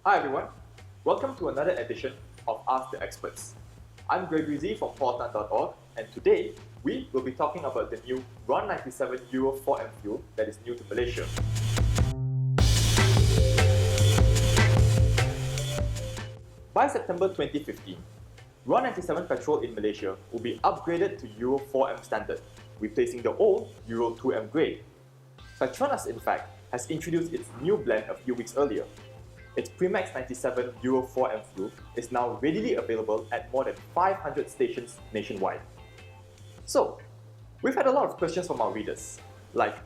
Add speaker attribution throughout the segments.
Speaker 1: Hi everyone, welcome to another edition of Ask the Experts. I'm Gregory Z from portan.org, and today we will be talking about the new RON 97 Euro 4M fuel that is new to Malaysia. By September 2015, RON 97 petrol in Malaysia will be upgraded to Euro 4M standard, replacing the old Euro 2M grade. Petronas, in fact, has introduced its new blend a few weeks earlier. Its Premix 97 Euro 4M fuel is now readily available at more than 500 stations nationwide. So, we've had a lot of questions from our readers, like,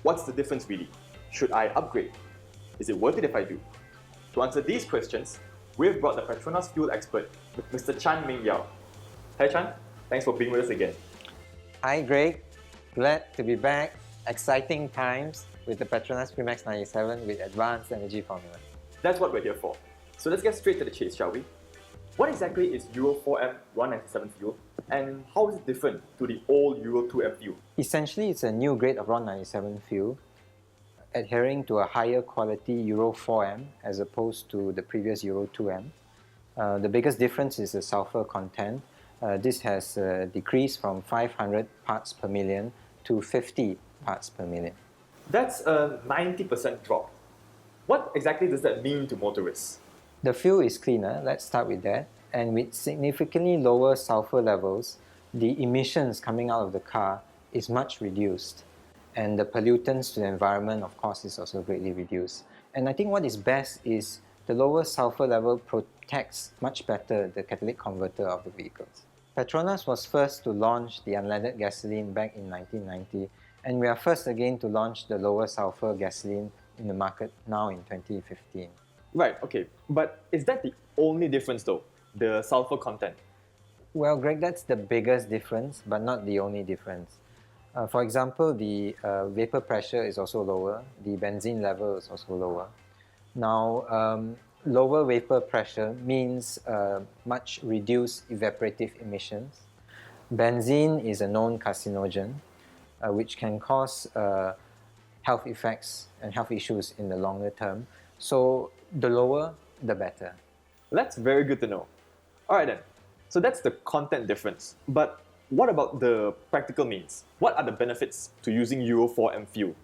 Speaker 1: what's the difference really? Should I upgrade? Is it worth it if I do? To answer these questions, we've brought the Petronas fuel expert, Mr. Chan Ming Yao. Hi Chan, thanks for being with us again.
Speaker 2: Hi Greg, glad to be back. Exciting times with the Petronas Premix 97 with advanced energy formula.
Speaker 1: That's what we're here for. So let's get straight to the chase, shall we? What exactly is Euro 4M RON 97 fuel, and how is it different to the old Euro 2M fuel?
Speaker 2: Essentially, it's a new grade of RON 97 fuel, adhering to a higher quality Euro 4M as opposed to the previous Euro 2M. The biggest difference is the sulfur content. This has decreased from 500 parts per million to 50 parts per million.
Speaker 1: That's a 90% drop. What exactly does that mean to motorists?
Speaker 2: The fuel is cleaner, let's start with that, and with significantly lower sulfur levels, the emissions coming out of the car is much reduced, and the pollutants to the environment, of course, is also greatly reduced. And I think what is best is the lower sulfur level protects much better the catalytic converter of the vehicles. Petronas was first to launch the unleaded gasoline back in 1990, and we are first again to launch the lower sulfur gasoline in the market now in 2015.
Speaker 1: Right, okay. But is that the only difference though? The sulfur content?
Speaker 2: Well, Greg, that's the biggest difference, but not the only difference. For example, the vapor pressure is also lower. The benzene level is also lower. Now, lower vapor pressure means much reduced evaporative emissions. Benzene is a known carcinogen, which can cause health effects and health issues in the longer term. So the lower, the better.
Speaker 1: That's very good to know. Alright then, so that's the content difference. But what about the practical means? What are the benefits to using Euro 4M fuel?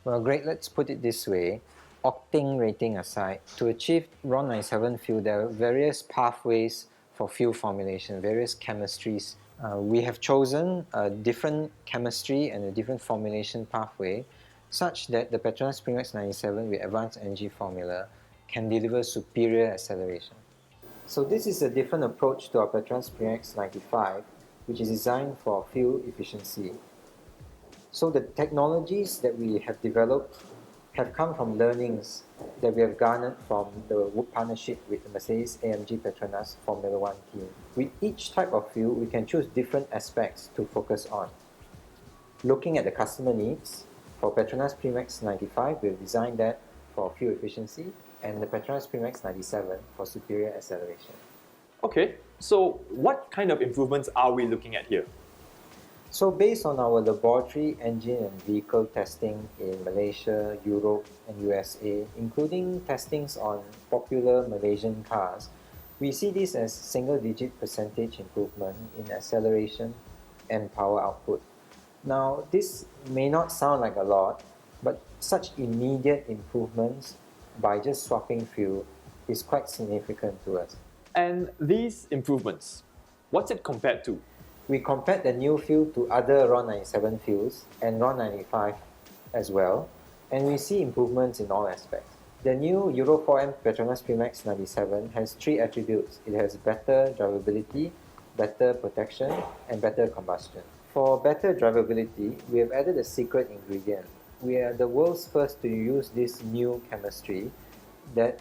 Speaker 2: Well, great, let's put it this way. Octane rating aside, to achieve RON 97 fuel, there are various pathways for fuel formulation, various chemistries. We have chosen a different chemistry and a different formulation pathway such that the Petronas Premix 97 with advanced energy formula can deliver superior acceleration. So this is a different approach to our Petronas Premix 95, which is designed for fuel efficiency. So the technologies that we have developed have come from learnings that we have garnered from the partnership with the Mercedes-AMG Petronas Formula One team. With each type of fuel, we can choose different aspects to focus on. Looking at the customer needs, for Petronas Premix 95, we've designed that for fuel efficiency, and the Petronas Premix 97 for superior acceleration.
Speaker 1: Okay, so what kind of improvements are we looking at here?
Speaker 2: So based on our laboratory, engine and vehicle testing in Malaysia, Europe and USA, including testings on popular Malaysian cars, we see this as single-digit percentage improvement in acceleration and power output. Now, this may not sound like a lot, but such immediate improvements by just swapping fuel is quite significant to us.
Speaker 1: And these improvements, what's it compared to?
Speaker 2: We compared the new fuel to other RON 97 fuels and RON 95 as well, and we see improvements in all aspects. The new Euro 4M Petronas Premix 97 has three attributes. It has better drivability, better protection, and better combustion. For better drivability, we have added a secret ingredient. We are the world's first to use this new chemistry that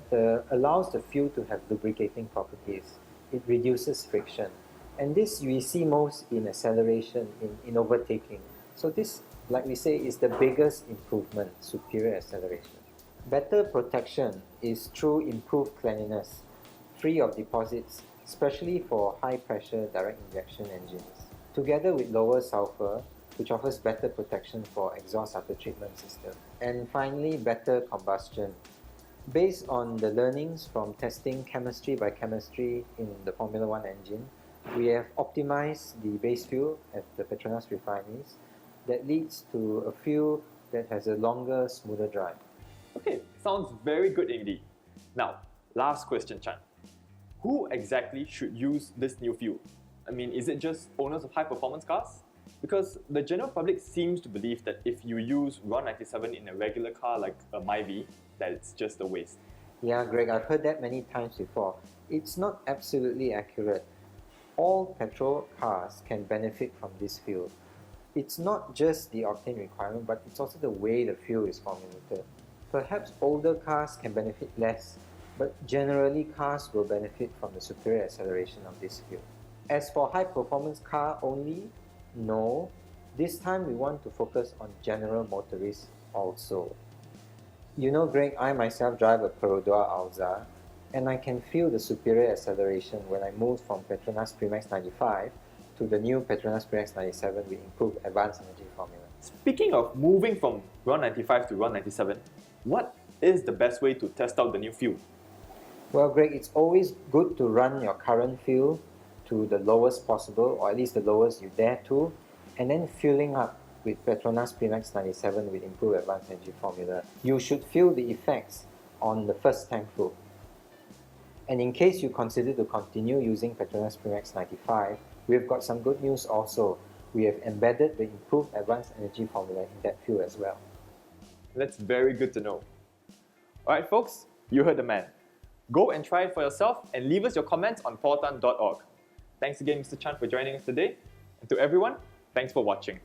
Speaker 2: allows the fuel to have lubricating properties. It reduces friction. And this we see most in acceleration, in overtaking. So this, like we say, is the biggest improvement, superior acceleration. Better protection is through improved cleanliness, free of deposits, especially for high-pressure direct injection engines. Together with lower sulfur, which offers better protection for exhaust after treatment system. And finally, better combustion. Based on the learnings from testing chemistry by chemistry in the Formula One engine, we have optimized the base fuel at the Petronas refineries that leads to a fuel that has a longer, smoother drive.
Speaker 1: Okay, sounds very good indeed. Now, last question, Chan. Who exactly should use this new fuel? I mean, is it just owners of high-performance cars? Because the general public seems to believe that if you use RON 97 in a regular car like a Myvi, that it's just a waste.
Speaker 2: Yeah, Greg, I've heard that many times before. It's not absolutely accurate. All petrol cars can benefit from this fuel. It's not just the octane requirement, but it's also the way the fuel is formulated. Perhaps older cars can benefit less, but generally cars will benefit from the superior acceleration of this fuel. As for high performance car only, no. This time we want to focus on general motorists also. You know, Greg, I myself drive a Perodua Alza, and I can feel the superior acceleration when I move from Petronas Premix 95 to the new Petronas Premix 97 with improved advanced energy formula.
Speaker 1: Speaking of moving from RON 95 to RON 97, what is the best way to test out the new fuel?
Speaker 2: Well, Greg, it's always good to run your current fuel to the lowest possible, or at least the lowest you dare to, and then filling up with Petronas Premix 97 with improved advanced energy formula. You should feel the effects on the first tank full. And in case you consider to continue using Petronas Premix 95, we've got some good news also. We have embedded the improved advanced energy formula in that fuel as well.
Speaker 1: That's very good to know. Alright folks, you heard the man. Go and try it for yourself and leave us your comments on portan.org. Thanks again Mr. Chan for joining us today. And to everyone, thanks for watching.